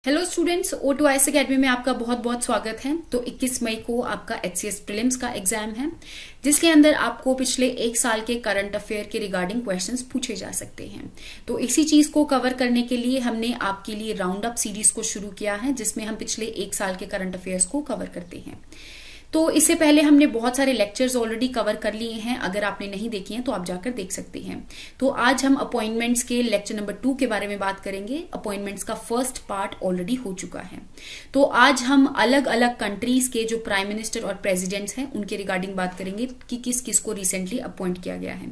Hello students, O2IS academy में आपका बहुत बहुत स्वागत है। तो 21 मई को आपका HCS प्रीलिम्स का एग्जाम है, जिसके अंदर आपको पिछले एक साल के करंट अफेयर के रिगार्डिंग क्वेश्चंस पूछे जा सकते हैं। तो इसी चीज को कवर करने के लिए हमने आपके लिए राउंड अप सीरीज को शुरू किया है, जिसमें हम पिछले एक साल के करंट अफेयर्स को कवर करते हैं। तो इससे पहले हमने बहुत सारे लेक्चर्स ऑलरेडी कवर कर लिए हैं। अगर आपने नहीं देखे हैं तो आप जाकर देख सकते हैं। तो आज हम अपॉइंटमेंट्स के लेक्चर नंबर 2 के बारे में बात करेंगे। अपॉइंटमेंट्स का फर्स्ट पार्ट ऑलरेडी हो चुका है। तो आज हम अलग अलग कंट्रीज के जो प्राइम मिनिस्टर और प्रेसिडेंट्स हैं उनके रिगार्डिंग बात करेंगे कि किस किस को रिसेंटली अपॉइंट किया गया है।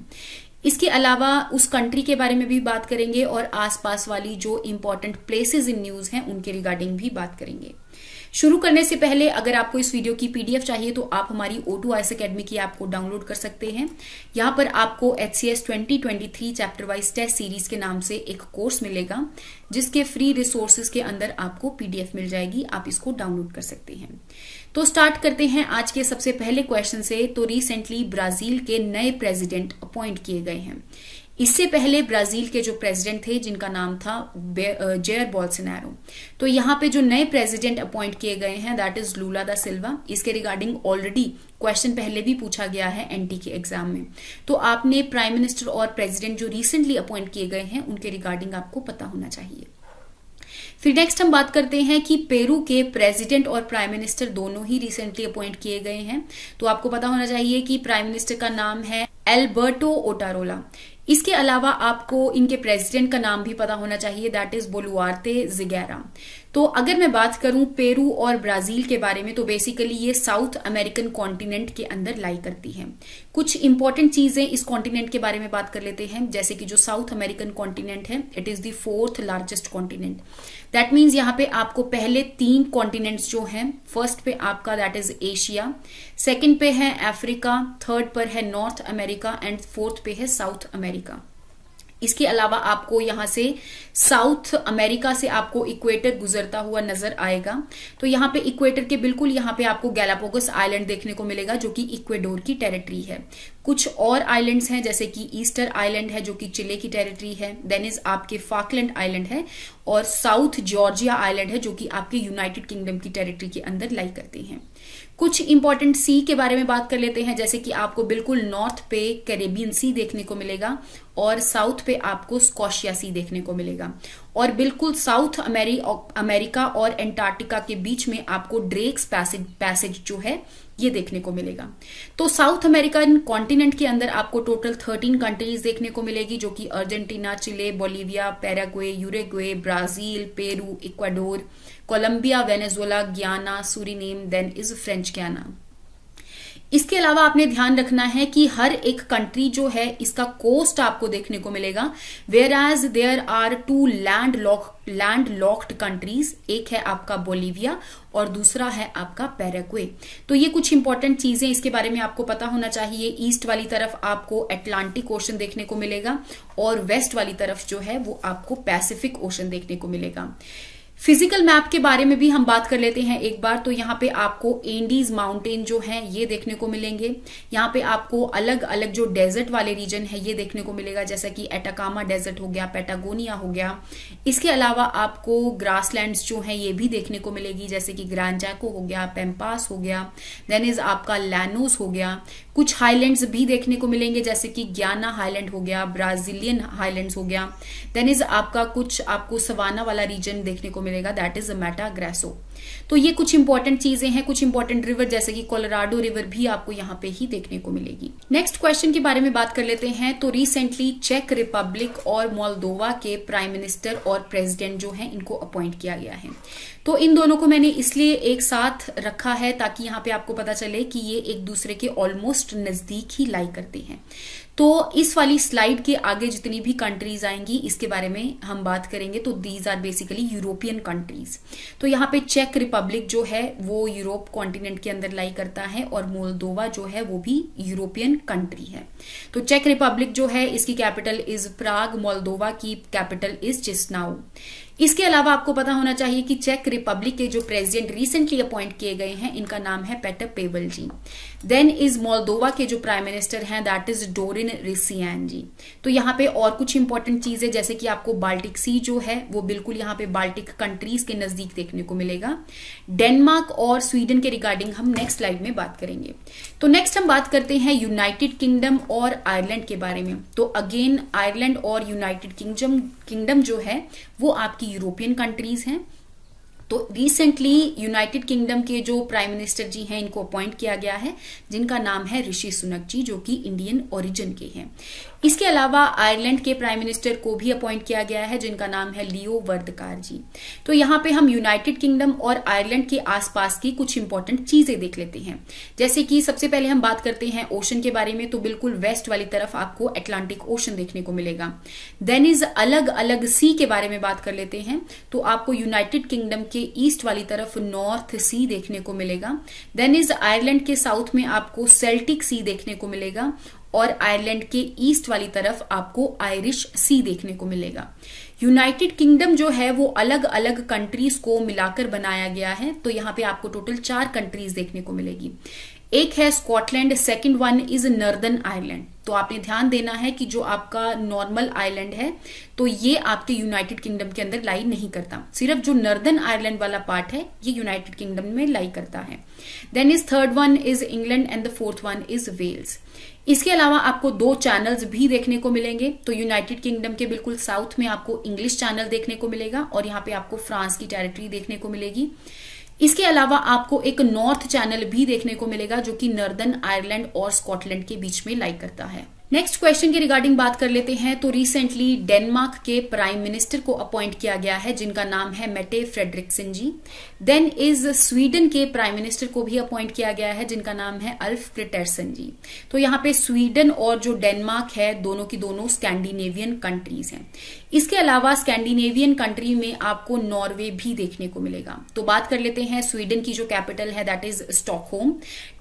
इसके अलावा उस कंट्री के बारे में भी बात करेंगे और आसपास वाली जो इंपॉर्टेंट प्लेसेस इन न्यूज हैं उनके रिगार्डिंग भी बात करेंगे। शुरू करने से पहले अगर आपको इस वीडियो की पीडीएफ चाहिए तो आप हमारी O2IS अकेडमी की ऐप को डाउनलोड कर सकते हैं। यहाँ पर आपको HCS 2023 chapter wise test series के नाम से एक कोर्स मिलेगा, जिसके फ्री रिसोर्सेज के अंदर आपको पीडीएफ मिल जाएगी। आप इसको डाउनलोड कर सकते हैं। तो स्टार्ट करते हैं आज के सबसे पहले क्वेश्चन से। तो रिसेंटली ब्राजील के नए प्रेसिडेंट अपॉइंट किए गए हैं। इससे पहले ब्राजील के जो प्रेसिडेंट थे, जिनका नाम था जेयर बोल्सोनारो, तो यहाँ पे जो नए प्रेसिडेंट अपॉइंट किए गए हैं दैट इज लूला दा सिल्वा। इसके रिगार्डिंग ऑलरेडी क्वेश्चन पहले भी पूछा गया है एनटी के एग्जाम में। तो आपने प्राइम मिनिस्टर और प्रेसिडेंट जो रिसेंटली अपॉइंट किए गए हैं उनके रिगार्डिंग आपको पता होना चाहिए। फिर नेक्स्ट हम बात करते हैं कि पेरू के प्रेसिडेंट और प्राइम मिनिस्टर दोनों ही रिसेंटली अपॉइंट किए गए हैं। तो आपको पता होना चाहिए कि प्राइम मिनिस्टर का नाम है एल्बर्टो ओटारोला। इसके अलावा आपको इनके प्रेसिडेंट का नाम भी पता होना चाहिए, दैट इज बोलुआर्ते जिगेरा। तो अगर मैं बात करूं पेरू और ब्राजील के बारे में, तो बेसिकली ये साउथ अमेरिकन कॉन्टिनेंट के अंदर लाई करती हैं। कुछ इंपॉर्टेंट चीजें इस कॉन्टिनेंट के बारे में बात कर लेते हैं, जैसे कि जो साउथ अमेरिकन कॉन्टिनेंट है, it is the 4th largest continent. That means यहाँ पे आपको पहले 3 कॉन्टिनेंट्स जो हैं, फर्स्ट पे आपका दैट इज एशिया, सेकेंड पे है अफ्रीका, थर्ड पर है नॉर्थ अमेरिका एंड फोर्थ पे है साउथ अमेरिका। इसके अलावा आपको यहां से साउथ अमेरिका से आपको इक्वेटर गुजरता हुआ नजर आएगा। तो यहाँ पे इक्वेटर के बिल्कुल यहाँ पे आपको गैलापागोस आइलैंड देखने को मिलेगा, जो कि इक्वेडोर की टेरिटरी है। कुछ और आइलैंड्स हैं, जैसे कि ईस्टर आइलैंड है जो कि चिले की टेरिटरी है, देन इज आपके फाकलैंड आइलैंड है, और साउथ जॉर्जिया आइलैंड है जो कि आपके यूनाइटेड किंगडम की टेरिटरी के अंदर लाई करते हैं। कुछ इंपॉर्टेंट सी के बारे में बात कर लेते हैं, जैसे कि आपको बिल्कुल नॉर्थ पे कैरेबियन सी देखने को मिलेगा और साउथ पे आपको स्कॉशिया सी देखने को मिलेगा, और बिल्कुल साउथ अमेरिका और एंटार्क्टिका के बीच में आपको ड्रेक्स पैसेज जो है ये देखने को मिलेगा। तो साउथ अमेरिकन कॉन्टिनेंट के अंदर आपको टोटल 13 कंट्रीज देखने को मिलेगी, जो कि Argentina, Chile, Bolivia, Paraguay, Uruguay, Brazil, Peru, Ecuador, Colombia, Venezuela, Guyana, Suriname, then is French Guiana. इसके अलावा आपने ध्यान रखना है कि हर एक कंट्री जो है इसका कोस्ट आपको देखने को मिलेगा, whereas there are 2 land locked countries. एक है आपका बोलिविया और दूसरा है आपका पैराग्वे। तो ये कुछ इंपॉर्टेंट चीजें इसके बारे में आपको पता होना चाहिए। ईस्ट वाली तरफ आपको अटलांटिक ओशन देखने को मिलेगा और वेस्ट वाली तरफ जो है वो आपको पैसिफिक ओशन देखने को मिलेगा। फिजिकल मैप के बारे में भी हम बात कर लेते हैं एक बार। तो यहाँ पे आपको एंडीज माउंटेन जो हैं ये देखने को मिलेंगे। यहाँ पे आपको अलग अलग जो डेजर्ट वाले रीजन है ये देखने को मिलेगा, जैसा कि एटाकामा डेजर्ट हो गया, पैटागोनिया हो गया। इसके अलावा आपको ग्रासलैंड्स जो हैं ये भी देखने को मिलेगी, जैसे कि ग्रैंड जैको हो गया, पेम्पास हो गया, देन इज आपका लैनोस हो गया। कुछ हाईलैंड्स भी देखने को मिलेंगे, जैसे कि गियाना हाईलैंड हो गया, ब्राजीलियन हाईलैंड्स हो गया, देन इज आपका कुछ आपको सवाना वाला रीजन देखने को मिलेगा, दैट इज मेटाग्रेसो। तो ये कुछ इंपॉर्टेंट चीजें हैं। कुछ इंपॉर्टेंट रिवर जैसे कि कोलोराडो रिवर भी आपको यहाँ पे ही देखने को मिलेगी। नेक्स्ट क्वेश्चन के बारे में बात कर लेते हैं। तो रिसेंटली चेक रिपब्लिक और मोल्दोवा के प्राइम मिनिस्टर और प्रेसिडेंट जो हैं इनको अपॉइंट किया गया है। तो इन दोनों को मैंने इसलिए एक साथ रखा है ताकि यहाँ पे आपको पता चले कि ये एक दूसरे के ऑलमोस्ट नजदीक ही लाई करते हैं। तो इस वाली स्लाइड के आगे जितनी भी कंट्रीज आएंगी इसके बारे में हम बात करेंगे। तो these are basically European countries. तो यहाँ पे चेक रिपब्लिक जो है वो यूरोप कॉन्टिनेंट के अंदर लाई करता है, और मोल्दोवा जो है वो भी यूरोपियन कंट्री है। तो चेक रिपब्लिक जो है इसकी कैपिटल इज प्राग, मोल्दोवा की कैपिटल इज चिस्नाउ। इसके अलावा आपको पता होना चाहिए कि चेक रिपब्लिक के जो प्रेसिडेंट रिसेंटली अपॉइंट किए गए हैं, इनका नाम है पेटर पेवल जी। देन इज मोल्दोवा के जो प्राइम मिनिस्टर हैं दैट इज डोरिन रिसियान जी। तो यहाँ पे और कुछ इंपॉर्टेंट चीजें, जैसे कि आपको बाल्टिक सी जो है वो बिल्कुल यहाँ पे बाल्टिक कंट्रीज के नजदीक देखने को मिलेगा। डेनमार्क और स्वीडन के रिगार्डिंग हम नेक्स्ट स्लाइड में बात करेंगे। तो नेक्स्ट हम बात करते हैं यूनाइटेड किंगडम और आयरलैंड के बारे में। तो अगेन आयरलैंड और यूनाइटेड किंगडम जो है वो आपकी यूरोपियन कंट्रीज हैं। तो रिसेंटली यूनाइटेड किंगडम के जो प्राइम मिनिस्टर जी हैं इनको अपॉइंट किया गया है, जिनका नाम है ऋषि सुनक जी, जो कि इंडियन ओरिजिन के हैं। इसके अलावा आयरलैंड के प्राइम मिनिस्टर को भी अपॉइंट किया गया है, जिनका नाम है लियो वर्दकार जी। तो यहाँ पे हम यूनाइटेड किंगडम और आयरलैंड के आसपास की कुछ इंपॉर्टेंट चीजें देख लेते हैं। जैसे कि सबसे पहले हम बात करते हैं ओशन के बारे में। तो बिल्कुल वेस्ट वाली तरफ आपको अटलांटिक ओशन देखने को मिलेगा। देन इज अलग अलग सी के बारे में बात कर लेते हैं। तो आपको यूनाइटेड किंगडम के ईस्ट वाली तरफ नॉर्थ सी देखने को मिलेगा। देन इज आयरलैंड के साउथ में आपको सेल्टिक सी देखने को मिलेगा और आयरलैंड के ईस्ट वाली तरफ आपको आयरिश सी देखने को मिलेगा। यूनाइटेड किंगडम जो है वो अलग अलग कंट्रीज को मिलाकर बनाया गया है। तो यहाँ पे आपको टोटल 4 कंट्रीज देखने को मिलेगी। एक है Scotland, second one is northern Ireland. तो आपने ध्यान देना है कि जो आपका नॉर्मल आइलैंड है तो ये आपके यूनाइटेड किंगडम के अंदर लाई नहीं करता, सिर्फ जो नॉर्दर्न आयरलैंड वाला पार्ट है ये यूनाइटेड किंगडम में लाई करता है। Then is third one is England and the fourth one is Wales. इसके अलावा आपको 2 चैनल्स भी देखने को मिलेंगे। तो यूनाइटेड किंगडम के बिल्कुल साउथ में आपको इंग्लिश चैनल देखने को मिलेगा और यहाँ पे आपको फ्रांस की टेरिटरी देखने को मिलेगी। इसके अलावा आपको एक नॉर्थ चैनल भी देखने को मिलेगा जो कि नॉर्दर्न आयरलैंड और स्कॉटलैंड के बीच में लाई करता है। नेक्स्ट क्वेश्चन के रिगार्डिंग बात कर लेते हैं। तो रिसेंटली डेनमार्क के प्राइम मिनिस्टर को अपॉइंट किया गया है, जिनका नाम है Mette Frederiksen ji. Then is Sweden के प्राइम मिनिस्टर को भी अपॉइंट किया गया है, जिनका नाम है अल्फ क्रिटेरसन जी। तो यहाँ पे स्वीडन और जो डेनमार्क है दोनों की दोनों स्कैंडिनेवियन कंट्रीज हैं। इसके अलावा स्कैंडिनेवियन कंट्री में आपको नॉर्वे भी देखने को मिलेगा। तो बात कर लेते हैं स्वीडन की जो कैपिटल है दैट इज स्टॉकहोम।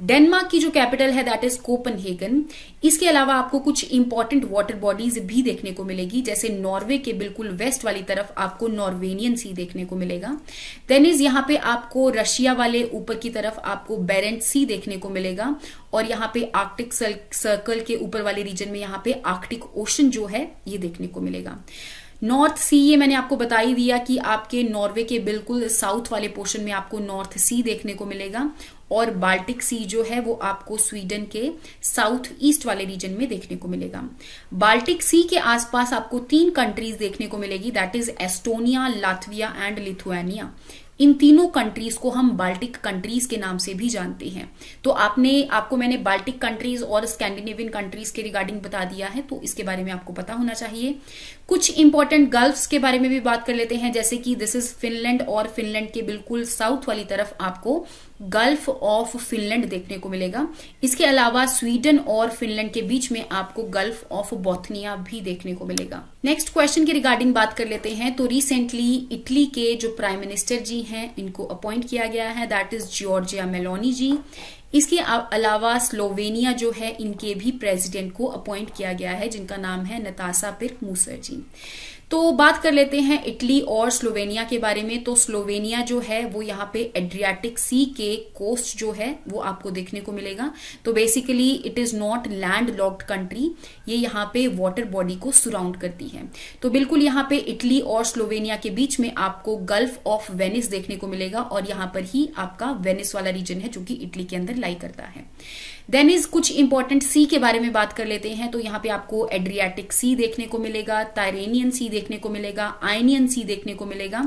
डेनमार्क की जो कैपिटल है दैट इज कोपनहेगन। इसके अलावा आपको कुछ इंपॉर्टेंट वाटर बॉडीज भी देखने को मिलेगी, जैसे नॉर्वे के बिल्कुल वेस्ट वाली तरफ आपको नॉर्वेनियन सी देखने को मिलेगा। देन इज यहाँ पे आपको रशिया वाले ऊपर की तरफ आपको बेरेंट सी देखने को मिलेगा और यहाँ पे आर्कटिक सर्कल के ऊपर वाले रीजन में यहाँ पे आर्कटिक ओशन जो है ये देखने को मिलेगा। नॉर्थ सी ये मैंने आपको बता ही दिया कि आपके नॉर्वे के बिल्कुल साउथ वाले पोर्शन में आपको नॉर्थ सी देखने को मिलेगा और बाल्टिक सी जो है वो आपको स्वीडन के साउथ ईस्ट वाले रीजन में देखने को मिलेगा। बाल्टिक सी के आसपास आपको 3 कंट्रीज देखने को मिलेगी that is Estonia, Latvia and Lithuania. इन तीनों कंट्रीज को हम बाल्टिक कंट्रीज के नाम से भी जानते हैं। तो आपको मैंने बाल्टिक कंट्रीज और स्कैंडिनेवियन कंट्रीज के रिगार्डिंग बता दिया है, तो इसके बारे में आपको पता होना चाहिए। कुछ इंपॉर्टेंट गल्फ्स के बारे में भी बात कर लेते हैं, जैसे कि दिस इज फिनलैंड और फिनलैंड के बिल्कुल साउथ वाली तरफ आपको गल्फ ऑफ फिनलैंड देखने को मिलेगा। इसके अलावा स्वीडन और फिनलैंड के बीच में आपको गल्फ ऑफ बोथनिया भी देखने को मिलेगा। नेक्स्ट क्वेश्चन के रिगार्डिंग बात कर लेते हैं। तो रिसेंटली इटली के जो प्राइम मिनिस्टर जी हैं इनको अपॉइंट किया गया है दैट इज जॉर्जिया मेलोनी जी। इसके अलावा स्लोवेनिया जो है इनके भी प्रेसिडेंट को अपॉइंट किया गया है, जिनका नाम है नताशा पिर्क मूसर जी। तो बात कर लेते हैं इटली और स्लोवेनिया के बारे में। तो स्लोवेनिया जो है वो यहाँ पे एड्रियाटिक सी के कोस्ट जो है वो आपको देखने को मिलेगा। तो basically it is not land locked country, ये यहाँ पे वाटर बॉडी को सराउंड करती है। तो बिल्कुल यहाँ पे इटली और स्लोवेनिया के बीच में आपको गल्फ ऑफ वेनिस देखने को मिलेगा और यहाँ पर ही आपका वेनिस वाला रीजन है जो कि इटली के अंदर लाई करता है। देन इज कुछ इंपॉर्टेंट सी के बारे में बात कर लेते हैं। तो यहाँ पे आपको एड्रियाटिक सी देखने को मिलेगा, टायरेनियन सी देखने को मिलेगा, आयनियन सी देखने को मिलेगा।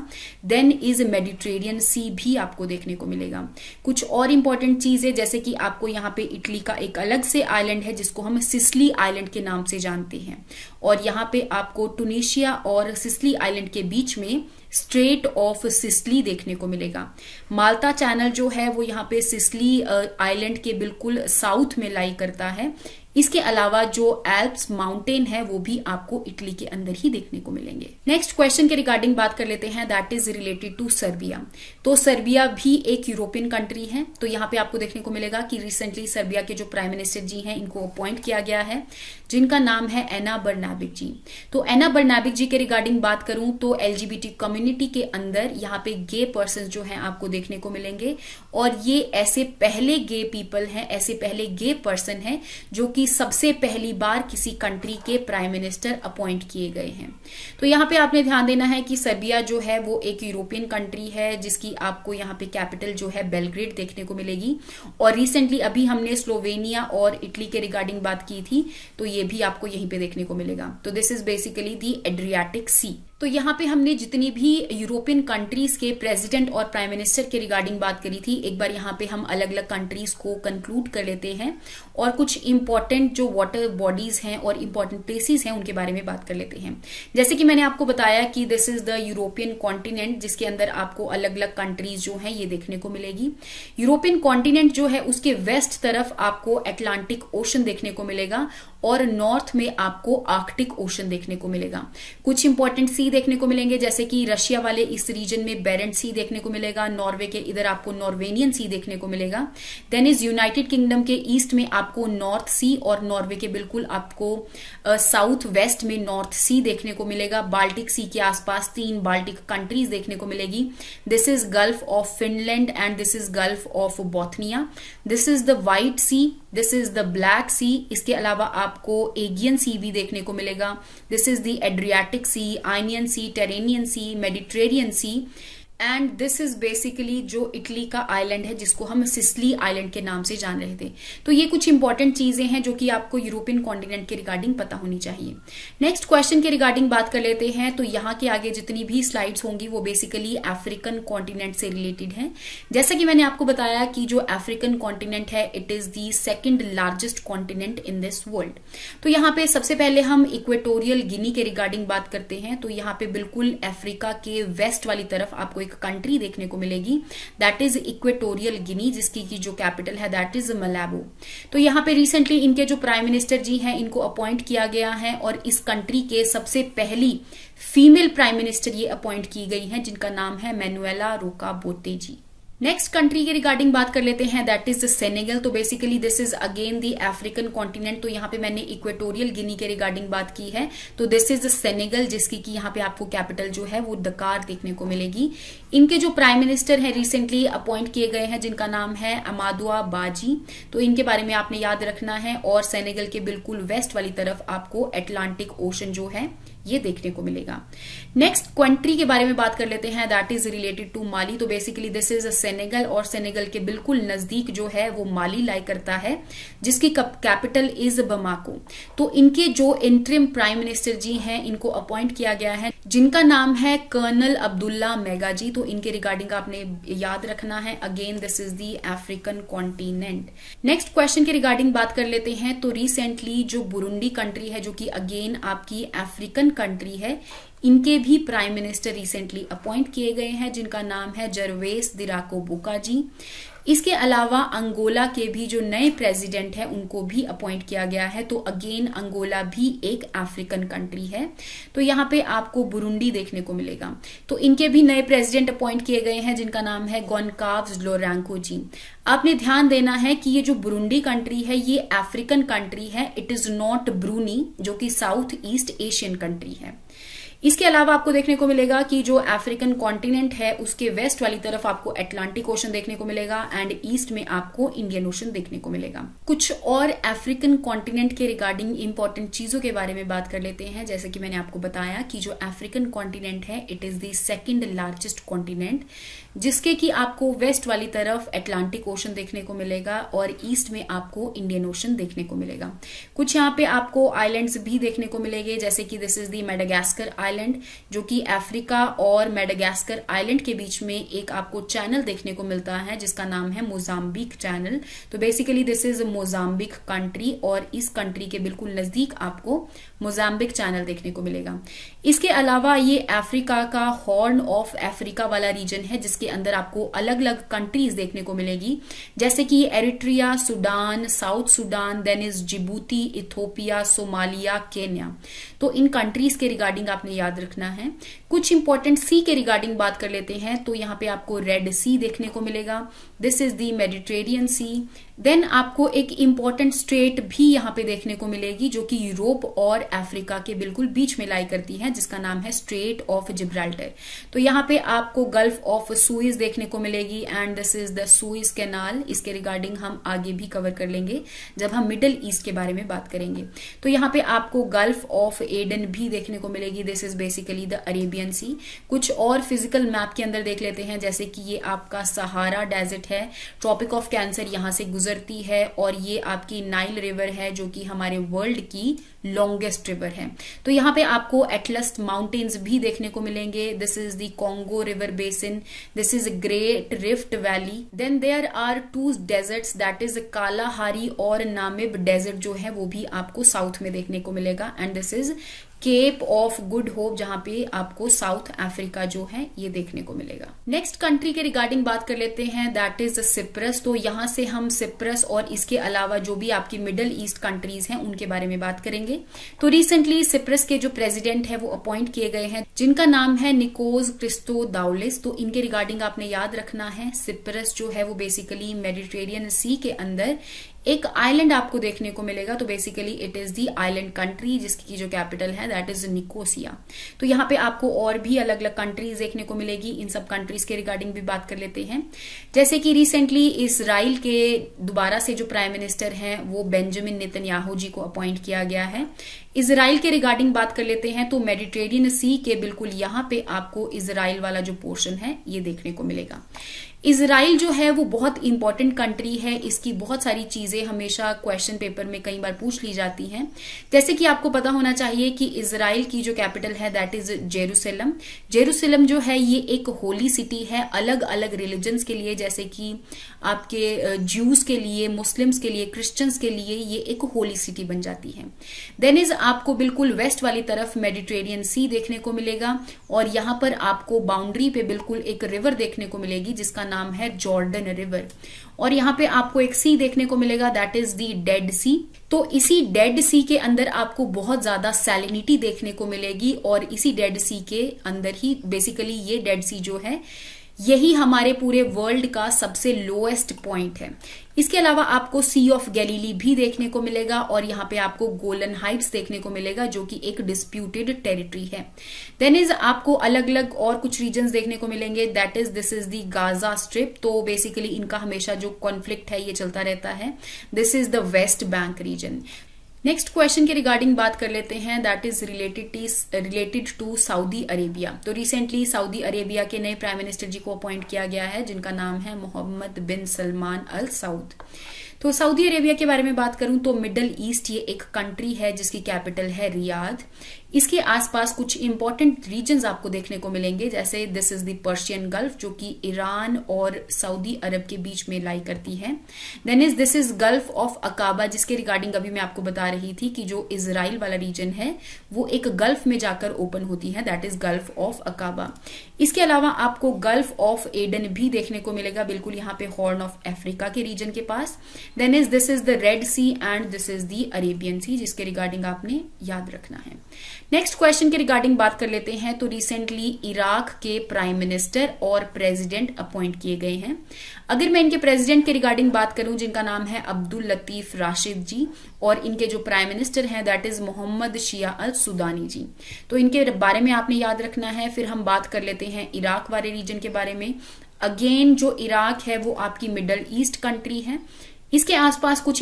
देन इज मेडिटेरेनियन सी भी आपको देखने को मिलेगा। कुछ और इंपॉर्टेंट चीजें जैसे कि आपको यहाँ पे इटली का एक अलग से आइलैंड है जिसको हम सिसिली आइलैंड के नाम से जानते हैं और यहाँ पे आपको टूनिशिया और सिसिली आइलैंड के बीच में स्ट्रेट ऑफ सिसिली देखने को मिलेगा। माल्टा चैनल जो है वो यहाँ पे सिसिली आइलैंड के बिल्कुल साउथ में लाई करता है। इसके अलावा जो एल्प्स माउंटेन है वो भी आपको इटली के अंदर ही देखने को मिलेंगे। नेक्स्ट क्वेश्चन के रिगार्डिंग बात कर लेते हैं, that is related to Serbia. तो सर्बिया भी एक यूरोपियन कंट्री है। तो यहाँ पे आपको देखने को मिलेगा कि रिसेंटली सर्बिया के जो प्राइम मिनिस्टर जी हैं इनको अपॉइंट किया गया है, जिनका नाम है एना बर्नाबिक जी। तो एना बर्नाबिक जी के रिगार्डिंग बात करूं तो एलजीबीटी कम्युनिटी के अंदर यहाँ पे गे पर्सन जो हैं आपको देखने को मिलेंगे, और ये ऐसे पहले गे पीपल हैं, ऐसे पहले गे पर्सन हैं जो कि सबसे पहली बार किसी कंट्री के प्राइम मिनिस्टर अपॉइंट किए गए हैं। तो यहाँ पे आपने ध्यान देना है कि सर्बिया जो है वो एक यूरोपियन कंट्री है, जिसकी आपको यहाँ पे कैपिटल जो है बेलग्रेड देखने को मिलेगी। और रिसेंटली अभी हमने स्लोवेनिया और इटली के रिगार्डिंग बात की थी, तो ये भी आपको यहीं पे देखने को मिलेगा। तो this is basically the Adriatic sea. तो यहाँ पे हमने जितनी भी यूरोपियन कंट्रीज के प्रेसिडेंट और प्राइम मिनिस्टर के रिगार्डिंग बात करी थी, एक बार यहाँ पे हम अलग अलग कंट्रीज को कंक्लूड कर लेते हैं और कुछ इंपॉर्टेंट जो वाटर बॉडीज हैं और इंपॉर्टेंट प्लेसेस हैं उनके बारे में बात कर लेते हैं। जैसे कि मैंने आपको बताया कि this is the European continent, जिसके अंदर आपको अलग अलग कंट्रीज जो है ये देखने को मिलेगी। यूरोपियन कॉन्टिनेंट जो है उसके वेस्ट तरफ आपको अटलांटिक ओशन देखने को मिलेगा और नॉर्थ में आपको आर्कटिक ओशन देखने को मिलेगा। कुछ इंपॉर्टेंट सी देखने को मिलेंगे, जैसे कि रशिया वाले इस रीजन में बेरेंट सी देखने को मिलेगा, नॉर्वे के इधर आपको नॉर्वेनियन सी देखने को मिलेगा। देन इज यूनाइटेड किंगडम के ईस्ट में आपको नॉर्थ सी और नॉर्वे के बिल्कुल आपको साउथ वेस्ट में नॉर्थ सी देखने को मिलेगा। बाल्टिक सी के आसपास 3 बाल्टिक कंट्रीज देखने को मिलेगी। This is gulf of Finland and this is gulf of Bothnia. This is the white sea, this is the black sea. इसके अलावा आपको एगियन सी भी देखने को मिलेगा। This is the Adriatic sea, Ionian sea, Tyrrhenian sea, Mediterranean sea, and this is basically जो Italy का island है जिसको हम सिसिली आइलैंड के नाम से जान रहे थे। तो ये कुछ इंपॉर्टेंट चीजें हैं जो कि आपको यूरोपियन कॉन्टिनेंट के रिगार्डिंग पता होनी चाहिए। नेक्स्ट क्वेश्चन के रिगार्डिंग बात कर लेते हैं। तो यहाँ के आगे जितनी भी स्लाइड्स होंगी वो बेसिकली अफ्रीकन कॉन्टिनेंट से रिलेटेड है। जैसा कि मैंने आपको बताया कि जो अफ्रीकन कॉन्टिनेंट है it is the second largest continent in this world. तो यहाँ पे सबसे पहले हम इक्वेटोरियल गिनी के रिगार्डिंग बात करते हैं। तो यहाँ पे बिल्कुल अफ्रीका के वेस्ट वाली तरफ आपको कंट्री देखने को मिलेगी, दैट इज इक्वेटोरियल गिनी, जिसकी की जो कैपिटल है दैट इज मलाबो। तो यहाँ पे रिसेंटली इनके जो प्राइम मिनिस्टर जी हैं इनको अपॉइंट किया गया है और इस कंट्री के सबसे पहली फीमेल प्राइम मिनिस्टर ये अपॉइंट की गई हैं, जिनका नाम है मैनुएला रोका बोटे जी। नेक्स्ट कंट्री के रिगार्डिंग बात कर लेते हैं, दैट इज द सेनेगल। तो basically this is again the African continent. तो यहाँ पे मैंने इक्वेटोरियल गिनी के रिगार्डिंग बात की है, तो दिस इज द सेनेगल, जिसकी की यहाँ पे आपको कैपिटल जो है वो दकार देखने को मिलेगी। इनके जो प्राइम मिनिस्टर है रिसेंटली अपॉइंट किए गए हैं, जिनका नाम है अमादुआ बाजी। तो इनके बारे में आपने याद रखना है। और सेनेगल के बिल्कुल वेस्ट वाली तरफ आपको अटलांटिक ओशन जो है ये देखने को मिलेगा। नेक्स्ट कंट्री के बारे में बात कर लेते हैं, दैट इज रिलेटेड टू माली। तो बेसिकली दिस इज सेनेगल और सेनेगल के बिल्कुल नजदीक जो है वो माली लाई करता है, जिसकी कैपिटल इज बमाको। तो इनके जो इंटरिम प्राइम मिनिस्टर जी हैं इनको अपॉइंट किया गया है, जिनका नाम है कर्नल अब्दुल्ला मेगा जी। तो इनके रिगार्डिंग आपने याद रखना है। Again this is the African continent. Next question के रिगार्डिंग बात कर लेते हैं। तो रिसेंटली जो बुरुंडी कंट्री है, जो कि अगेन आपकी अफ्रीकन कंट्री है, इनके भी प्राइम मिनिस्टर रिसेंटली अपॉइंट किए गए हैं, जिनका नाम है जरवेस दिराकोबुका जी। इसके अलावा अंगोला के भी जो नए प्रेसिडेंट हैं उनको भी अपॉइंट किया गया है। तो अगेन अंगोला भी एक अफ्रीकन कंट्री है। तो यहाँ पे आपको बुरुंडी देखने को मिलेगा। तो इनके भी नए प्रेसिडेंट अपॉइंट किए गए हैं, जिनका नाम है गोनकाव्स लोरांको जी। आपने ध्यान देना है कि ये जो बुरुंडी कंट्री है ये अफ्रीकन कंट्री है, इट इज नॉट ब्रूनी, जो कि साउथ ईस्ट एशियन कंट्री है। इसके अलावा आपको देखने को मिलेगा कि जो अफ्रीकन कॉन्टिनेंट है उसके वेस्ट वाली तरफ आपको अटलांटिक ओशन देखने को मिलेगा एंड ईस्ट में आपको इंडियन ओशन देखने को मिलेगा। कुछ और अफ्रीकन कॉन्टिनेंट के रिगार्डिंग इंपॉर्टेंट चीजों के बारे में बात कर लेते हैं। जैसे कि मैंने आपको बताया कि जो अफ्रीकन कॉन्टिनेंट है it is the second largest continent, जिसके कि आपको वेस्ट वाली तरफ अटलांटिक ओशन देखने को मिलेगा और ईस्ट में आपको इंडियन ओशन देखने को मिलेगा। कुछ यहाँ पे आपको आइलैंड्स भी देखने को मिलेंगे, जैसे कि this is the Madagascar island, जो कि अफ्रीका और मेडागास्कर आइलैंड के बीच में एक आपको चैनल देखने को मिलता है जिसका नाम है मोजाम्बिक चैनल। तो basically this is Mozambique country और इस कंट्री के बिल्कुल नजदीक आपको मोजाम्बिक चैनल देखने को मिलेगा। इसके अलावा ये अफ्रीका का हॉर्न ऑफ अफ्रीका वाला रीजन है जिसके अंदर आपको अलग अलग कंट्रीज देखने को मिलेगी, जैसे कि Eritrea, Sudan, South Sudan, then is Djibouti, Ethiopia, Somalia, Kenya. तो इन कंट्रीज के रिगार्डिंग आपने याद रखना है। कुछ इंपॉर्टेंट सी के रिगार्डिंग बात कर लेते हैं तो यहाँ पे आपको रेड सी देखने को मिलेगा, this is the Mediterranean sea. Then आपको एक इंपॉर्टेंट स्ट्रेट भी यहाँ पे देखने को मिलेगी जो कि यूरोप और अफ्रीका के बिल्कुल बीच में लाई करती है, जिसका नाम है स्ट्रेट ऑफ जिब्राल्टर। तो यहाँ पे आपको गल्फ ऑफ सुइज देखने को मिलेगी and this is the Swiss canal. इसके रिगार्डिंग हम आगे भी कवर कर लेंगे जब हम मिडल ईस्ट के बारे में बात करेंगे। तो यहाँ पे आपको गल्फ ऑफ एडन भी देखने को मिलेगी, this is basically the Arabian sea. कुछ और फिजिकल मैप के अंदर देख लेते हैं, जैसे कि ये आपका सहारा डेजर्ट है, ट्रॉपिक ऑफ कैंसर यहाँ से गुजरती है और ये आपकी नाइल रिवर है जो कि हमारे वर्ल्ड की लॉन्गेस्ट रिवर है। तो यहाँ पे आपको एटलस माउंटेन्स भी देखने को मिलेंगे, this is the Congo river basin, this is great rift valley. Then there are two deserts, that is Kalahari और नामिब डेजर्ट जो है वो भी आपको साउथ में देखने को मिलेगा and this is cape of good hope जहां पे आपको साउथ अफ्रीका जो है ये देखने को मिलेगा। नेक्स्ट कंट्री के रिगार्डिंग बात कर लेते हैं, दैट इज सिप्रस। तो यहां से हम सिप्रस और इसके अलावा जो भी आपकी मिडल ईस्ट कंट्रीज हैं उनके बारे में बात करेंगे। तो रिसेंटली सिप्रस के जो प्रेसिडेंट है वो अपॉइंट किए गए हैं जिनका नाम है निकोस क्रिस्टोदाउलिस। तो इनके रिगार्डिंग आपने याद रखना है, सिप्रस जो है वो बेसिकली मेडिटेरियन सी के अंदर एक आइलैंड आपको देखने को मिलेगा। तो basically it is the island country जिसकी जो कैपिटल है दैट इज निकोसिया। तो यहाँ पे आपको और भी अलग अलग कंट्रीज देखने को मिलेगी। इन सब कंट्रीज के रिगार्डिंग भी बात कर लेते हैं, जैसे कि रिसेंटली इसराइल के दोबारा से जो प्राइम मिनिस्टर हैं वो बेंजामिन नेतन्याहू जी को अपॉइंट किया गया है। इसराइल के रिगार्डिंग बात कर लेते हैं तो मेडिटेरियन सी के बिल्कुल यहाँ पे आपको इसराइल वाला जो पोर्शन है ये देखने को मिलेगा। इसराइल जो है वो बहुत इंपॉर्टेंट कंट्री है, इसकी बहुत सारी चीजें हमेशा क्वेश्चन पेपर में कई बार पूछ ली जाती हैं। जैसे कि आपको पता होना चाहिए कि इसराइल की जो कैपिटल है दैट इज जेरूसलम। जेरूसलम जो है ये एक होली सिटी है अलग अलग रिलीजन्स के लिए, जैसे कि आपके ज्यूज के लिए, मुस्लिम्स के लिए, क्रिश्चियंस के लिए ये एक होली सिटी बन जाती है। देन इज आपको बिल्कुल वेस्ट वाली तरफ मेडिटेरियन सी देखने को मिलेगा और यहाँ पर आपको बाउंड्री पे बिल्कुल एक रिवर देखने को मिलेगी जिसका नाम है जॉर्डन रिवर और यहाँ पे आपको एक सी देखने को मिलेगा दैट इज दी डेड सी। तो इसी डेड सी के अंदर आपको बहुत ज्यादा सैलिनिटी देखने को मिलेगी और इसी डेड सी के अंदर ही बेसिकली ये डेड सी जो है यही हमारे पूरे वर्ल्ड का सबसे लोएस्ट पॉइंट है। इसके अलावा आपको सी ऑफ गैलीली भी देखने को मिलेगा और यहाँ पे आपको गोलन हाइट्स देखने को मिलेगा जो कि एक डिस्प्यूटेड टेरिटरी है। देन इज आपको अलग अलग और कुछ रीजन्स देखने को मिलेंगे, that is this is the Gaza strip. तो बेसिकली इनका हमेशा जो कॉन्फ्लिक्ट है ये चलता रहता है, this is the west bank region. Next question के रिगार्डिंग बात कर लेते हैं, that is related to Saudi Arabia. तो रिसेंटली सऊदी अरेबिया के नए प्राइम मिनिस्टर जी को अपॉइंट किया गया है जिनका नाम है मोहम्मद बिन सलमान अल सऊद। तो सऊदी अरेबिया के बारे में बात करूं तो मिडल ईस्ट ये एक कंट्री है जिसकी कैपिटल है रियाद। इसके आसपास कुछ इंपॉर्टेंट रीजन्स आपको देखने को मिलेंगे, जैसे this is the Persian gulf जो कि ईरान और सऊदी अरब के बीच में लाई करती है। Then is this is gulf of Aqaba जिसके रिगार्डिंग अभी मैं आपको बता रही थी कि जो इजराइल वाला रीजन है वो एक गल्फ में जाकर ओपन होती है, दैट इज गल्फ ऑफ अकाबा। इसके अलावा आपको गल्फ ऑफ एडन भी देखने को मिलेगा बिल्कुल यहाँ पे हॉर्न ऑफ अफ्रीका के रीजन के पास। Then is this is the red sea and this is the Arabian sea जिसके रिगार्डिंग आपने याद रखना है। नेक्स्ट क्वेश्चन के रिगार्डिंग बात कर लेते हैं, तो रिसेंटली इराक के प्राइम मिनिस्टर और प्रेसिडेंट अपॉइंट किए गए हैं। अगर मैं इनके प्रेसिडेंट के रिगार्डिंग बात करूं जिनका नाम है अब्दुल लतीफ राशिद जी और इनके जो प्राइम मिनिस्टर हैं दैट इज मोहम्मद शिया अल सुदानी जी। तो इनके बारे में आपने याद रखना है। फिर हम बात कर लेते हैं इराक वाले रीजन के बारे में। अगेन जो इराक है वो आपकी मिडल ईस्ट कंट्री है। इसके आसपास कुछ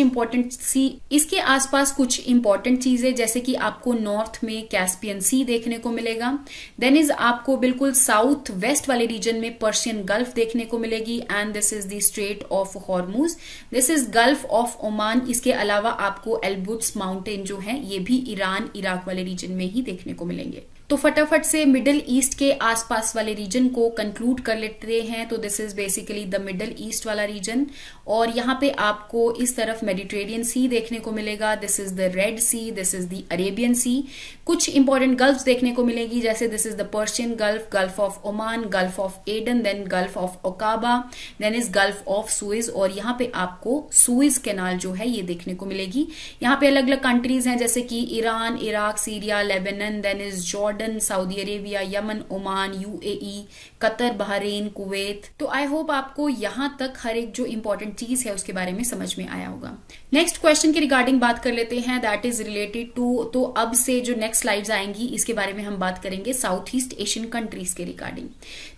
इंपॉर्टेंट चीजें जैसे कि आपको नॉर्थ में कैस्पियन सी देखने को मिलेगा। देन इज आपको बिल्कुल साउथ वेस्ट वाले रीजन में पर्शियन गल्फ देखने को मिलेगी and this is the straight of Hormuz, this is gulf of Oman. इसके अलावा आपको एल्बुट्स माउंटेन जो है ये भी ईरान इराक वाले रीजन में ही देखने को मिलेंगे। तो फटाफट से मिडिल ईस्ट के आसपास वाले रीजन को कंक्लूड कर लेते हैं। तो this is basically the middle east वाला रीजन, और यहाँ पे आपको इस तरफ मेडिटेरियन सी देखने को मिलेगा। This is the red sea, this is the Arabian sea. कुछ इंपॉर्टेंट गल्फ देखने को मिलेगी, जैसे this is the Persian gulf, gulf of Oman, gulf of Aden, then gulf of Aqaba, then is gulf of Suez, और यहाँ पे आपको Swiss canal जो है ये देखने को मिलेगी। यहाँ पे अलग अलग कंट्रीज हैं, जैसे कि Iran, Iraq, Syria, Lebanon, then is Jordan, Saudi Arabia, Yemen, Oman, UAE, Qatar, Bahrain, Kuwait. तो आई होप आपको यहाँ तक हर एक जो इंपॉर्टेंट चीज है उसके बारे में समझ में आया होगा। नेक्स्ट क्वेश्चन के रिगार्डिंग बात कर लेते हैं, दैट इज रिलेटेड टू, तो अब से जो नेक्स्ट स्लाइड्स आएंगी इसके बारे में हम बात करेंगे साउथ ईस्ट एशियन कंट्रीज के रिगार्डिंग।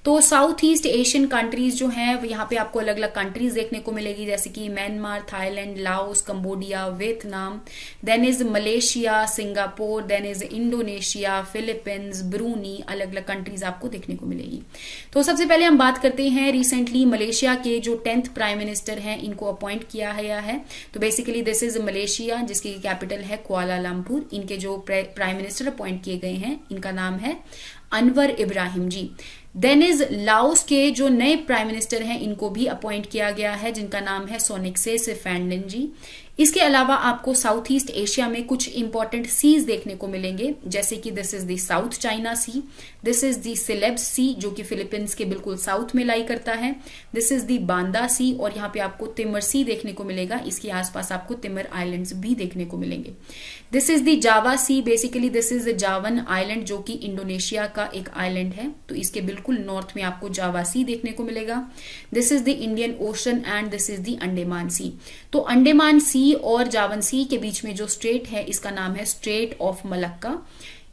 तो साउथ ईस्ट एशियन कंट्रीज जो है यहाँ पे आपको अलग अलग कंट्रीज देखने को मिलेगी, जैसे कि Myanmar, Thailand, Laos, Cambodia, Vietnam, then is Malaysia, Singapore, then is Indonesia, Philippines, Brunei, अलग अलग कंट्रीज आपको देखने को मिलेगी। तो सबसे पहले हम बात करते हैं रिसेंटली मलेशिया के जो 10th प्राइम मिनिस्टर हैं, इनको अपॉइंट किया गया है। तो बेसिकली दिस इज मलेशिया, जिसकी कैपिटल है कुआलालंपुर। इनके जो प्राइम मिनिस्टर अपॉइंट किए गए हैं, इनका नाम है अनवर इब्राहिम जी। देन इज लाओस के जो नए प्राइम मिनिस्टर हैं, इनको भी अपॉइंट किया गया है, जिनका नाम है सोनिक्से सिफांडन जी। इसके अलावा आपको साउथ ईस्ट एशिया में कुछ इंपॉर्टेंट सीज देखने को मिलेंगे, जैसे कि this is the South China sea, this is the Celebes sea जो कि फिलीपींस के बिल्कुल साउथ में लाई करता है, दिस इज द बांदा सी, और यहाँ पे आपको तिमर सी देखने को मिलेगा। इसके आसपास आपको तिमर आइलैंड्स भी देखने को मिलेंगे। This is the Java sea, basically this is Javan island जो कि इंडोनेशिया का एक आइलैंड है, तो इसके बिल्कुल नॉर्थ में आपको जावा सी देखने को मिलेगा। This is the Indian Ocean and this is the Andaman sea. तो अंडमान सी और जावन सी के बीच में जो स्ट्रेट है, इसका नाम है स्ट्रेट ऑफ मलक्का।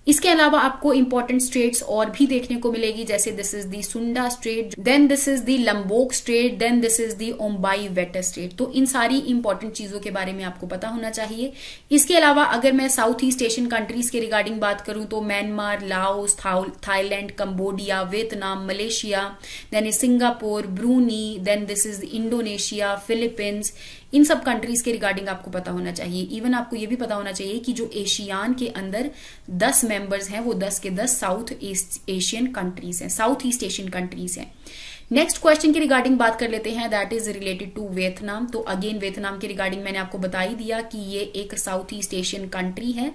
इसके अलावा आपको इंपॉर्टेंट स्ट्रेट्स और भी देखने को मिलेगी, जैसे this is the Sunda strait, then this is the Lombok strait, then this is the Ombai Wetar strait. तो इन सारी इंपॉर्टेंट चीजों के बारे में आपको पता होना चाहिए। इसके अलावा अगर मैं साउथ ईस्ट एशियन कंट्रीज के रिगार्डिंग बात करूं तो Myanmar, Laos, Thailand, Cambodia, Vietnam, Malaysia, then is Singapore, Brunei, then this is Indonesia, Philippines, इन सब कंट्रीज के रिगार्डिंग आपको पता होना चाहिए। इवन आपको ये भी पता होना चाहिए कि जो एशियान के अंदर 10 मेंबर्स हैं, वो 10 के 10 साउथ ईस्ट एशियन कंट्रीज हैं, साउथ ईस्ट एशियन कंट्रीज हैं। नेक्स्ट क्वेश्चन की रिगार्डिंग बात कर लेते हैं, that is related to Vietnam. तो अगेन वियतनाम के रिगार्डिंग मैंने आपको बता ही दिया कि ये एक साउथ ईस्ट एशियन कंट्री है,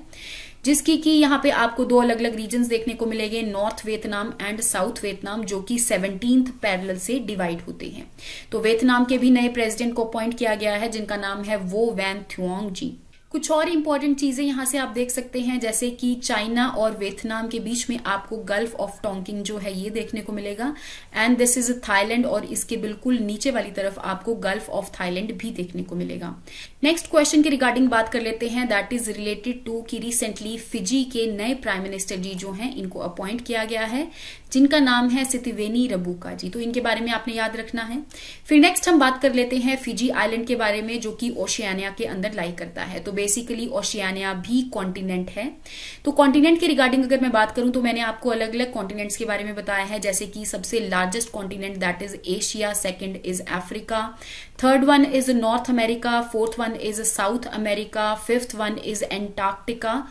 जिसकी कि यहाँ पे आपको दो अलग अलग रीजन्स देखने को मिलेंगे, north Vietnam and south Vietnam, जो कि 17th पैरेलल से डिवाइड होते हैं। तो वियतनाम के भी नए प्रेसिडेंट को अपॉइंट किया गया है, जिनका नाम है वो वैन थुआंग जी। कुछ और इंपॉर्टेंट चीजें यहां से आप देख सकते हैं, जैसे कि चाइना और वियतनाम के बीच में आपको गल्फ ऑफ टोंकिंग जो है ये देखने को मिलेगा, एंड दिस इज थाईलैंड, और इसके बिल्कुल नीचे वाली तरफ आपको गल्फ ऑफ थाईलैंड भी देखने को मिलेगा। नेक्स्ट क्वेश्चन के रिगार्डिंग बात कर लेते हैं, दैट इज रिलेटेड टू कि रिसेंटली फिजी के नए प्राइम मिनिस्टर जी जो हैं, इनको अपॉइंट किया गया है, जिनका नाम है सितिवेनी रबुका जी। तो इनके बारे में आपने याद रखना है। फिर नेक्स्ट हम बात कर लेते हैं फिजी आइलैंड के बारे में, जो कि ओशियानिया के अंदर लाई करता है। तो बेसिकली ओशियानिया भी कॉन्टिनेंट है। तो कॉन्टिनेंट के रिगार्डिंग अगर मैं बात करूं तो मैंने आपको अलग अलग कॉन्टिनेंट्स के बारे में बताया है, जैसे कि सबसे largest continent that is Asia, second is Africa, third one is north America, fourth one is south America, fifth one is Antarctica,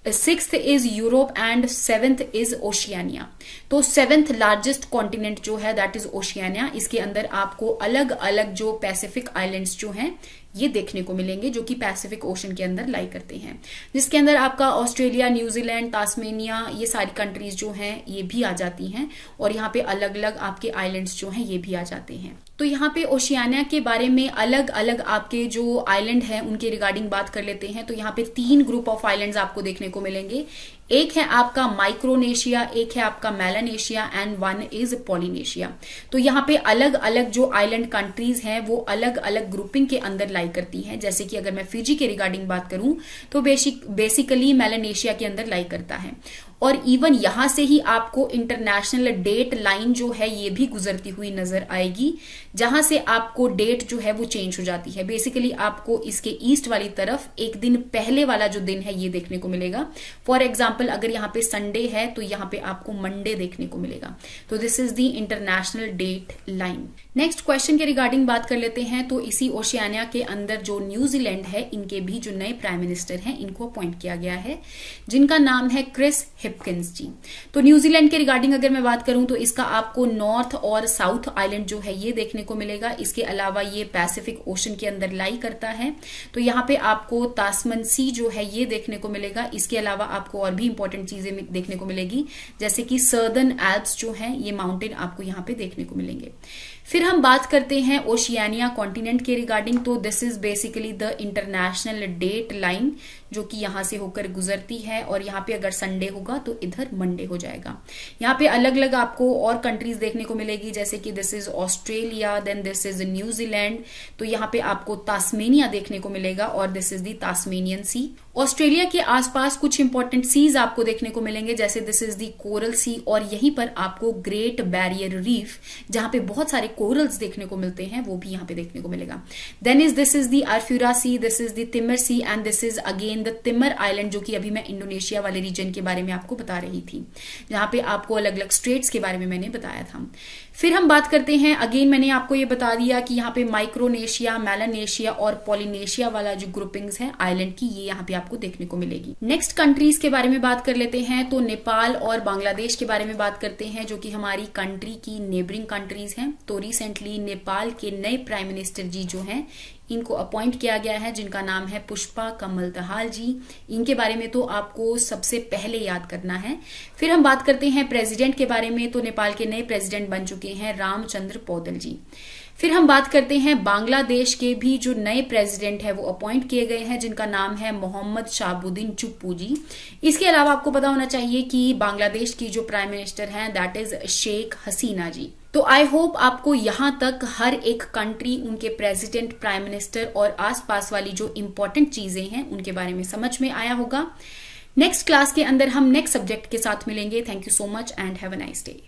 sixth is Europe and seventh is Oceania. तो 7th लार्जेस्ट कॉन्टिनेंट जो है that is Oceania. इसके अंदर आपको अलग अलग जो Pacific islands जो हैं ये देखने को मिलेंगे, जो कि पैसिफिक ओशन के अंदर लाई करते हैं, जिसके अंदर आपका ऑस्ट्रेलिया, न्यूजीलैंड, तास्मेनिया, ये सारी कंट्रीज जो हैं ये भी आ जाती हैं, और यहाँ पे अलग अलग आपके आइलैंड्स जो हैं ये भी आ जाते हैं। तो यहाँ पे ओशियानिया के बारे में अलग अलग आपके जो आइलैंड हैं उनके रिगार्डिंग बात कर लेते हैं। तो यहाँ पे 3 ग्रुप ऑफ आइलैंड्स आपको देखने को मिलेंगे। एक है आपका माइक्रोनेशिया, एक है आपका Melanesia and one is Polynesia. तो यहाँ पे अलग अलग जो आइलैंड कंट्रीज हैं वो अलग अलग ग्रुपिंग के अंदर लाई करती हैं। जैसे कि अगर मैं फिजी के रिगार्डिंग बात करूं तो बेसिकली मेलानेशिया के अंदर लाई करता है, और इवन यहां से ही आपको इंटरनेशनल डेट लाइन जो है ये भी गुजरती हुई नजर आएगी, जहां से आपको डेट जो है वो चेंज हो जाती है। बेसिकली आपको इसके ईस्ट वाली तरफ एक दिन पहले वाला जो दिन है ये देखने को मिलेगा। फॉर एग्जाम्पल एग्जाम्पल अगर यहाँ पे संडे है तो यहाँ पे आपको मंडे देखने को मिलेगा। तो this is the international date line. Next question के रिगार्डिंग बात कर लेते हैं। तो इसी ओशियानिया के अंदर जो न्यूजीलैंड है, इनके भी जो नए प्राइम मिनिस्टर हैं इनको अपॉइंट किया गया है, जिनका नाम है क्रिस हिपकिंस जी। तो न्यूजीलैंड के रिगार्डिंग अगर मैं बात करूं तो इसका आपको नॉर्थ और साउथ आइलैंड जो है ये देखने को मिलेगा। इसके अलावा ये पैसिफिक ओशन के अंदर लाई करता है। तो यहाँ पे आपको तास्मन सी जो है ये देखने को मिलेगा। इसके अलावा आपको और भी इंपॉर्टेंट चीजें देखने को मिलेगी, जैसे कि सर्दर्न एल्प्स जो है ये माउंटेन आपको यहाँ पे देखने को मिलेंगे। फिर हम बात करते हैं ओशियानिया कॉन्टिनेंट के रिगार्डिंग। तो this is basically the international date line जो कि यहां से होकर गुजरती है, और यहाँ पे अगर संडे होगा तो इधर मंडे हो जाएगा। यहाँ पे अलग अलग आपको और कंट्रीज देखने को मिलेगी, जैसे कि this is Australia, then this is New Zealand. तो यहाँ पे आपको तास्मेनिया देखने को मिलेगा और this is the Tasmanian sea. Australia के आसपास कुछ इंपॉर्टेंट सीज आपको देखने को मिलेंगे, जैसे दिस इज द कोरल सी, और यहीं पर आपको ग्रेट बैरियर रीफ जहां पे बहुत सारे कोरल्स देखने को मिलते हैं वो भी यहाँ पे देखने को मिलेगा। Then this is the Arafura sea, this is the Timor sea, and this is again the Timor island, जो कि अभी मैं इंडोनेशिया वाले रीजन के बारे में आपको बता रही थी, जहां पे आपको अलग अलग स्टेट्स के बारे में मैंने बताया था। फिर हम बात करते हैं, अगेन मैंने आपको ये बता दिया कि यहाँ पे माइक्रोनेशिया, मेलानेशिया और पॉलिनेशिया वाला जो ग्रुपिंग्स है आइलैंड की, ये यहाँ पे आपको देखने को मिलेगी। नेक्स्ट कंट्रीज के बारे में बात कर लेते हैं। तो नेपाल और बांग्लादेश के बारे में बात करते हैं, जो कि हमारी कंट्री की नेबरिंग कंट्रीज हैं। तो रिसेंटली नेपाल के नए प्राइम मिनिस्टर जी जो हैं इनको अपॉइंट किया गया है, जिनका नाम है पुष्पा कमल दहाल जी। इनके बारे में तो आपको सबसे पहले याद करना है। फिर हम बात करते हैं प्रेसिडेंट के बारे में। तो नेपाल के नए प्रेसिडेंट बन चुके हैं रामचंद्र पौडल जी। फिर हम बात करते हैं बांग्लादेश के भी जो नए प्रेसिडेंट है वो अपॉइंट किए गए हैं, जिनका नाम है मोहम्मद शाहबुद्दीन चुप्पू जी। इसके अलावा आपको पता होना चाहिए कि बांग्लादेश की जो प्राइम मिनिस्टर हैं दैट इज शेख हसीना जी। तो आई होप आपको यहां तक हर एक कंट्री, उनके प्रेसिडेंट, प्राइम मिनिस्टर और आसपास वाली जो इंपॉर्टेंट चीजें हैं उनके बारे में समझ में आया होगा। नेक्स्ट क्लास के अंदर हम नेक्स्ट सब्जेक्ट के साथ मिलेंगे। Thank you so much and have a nice day.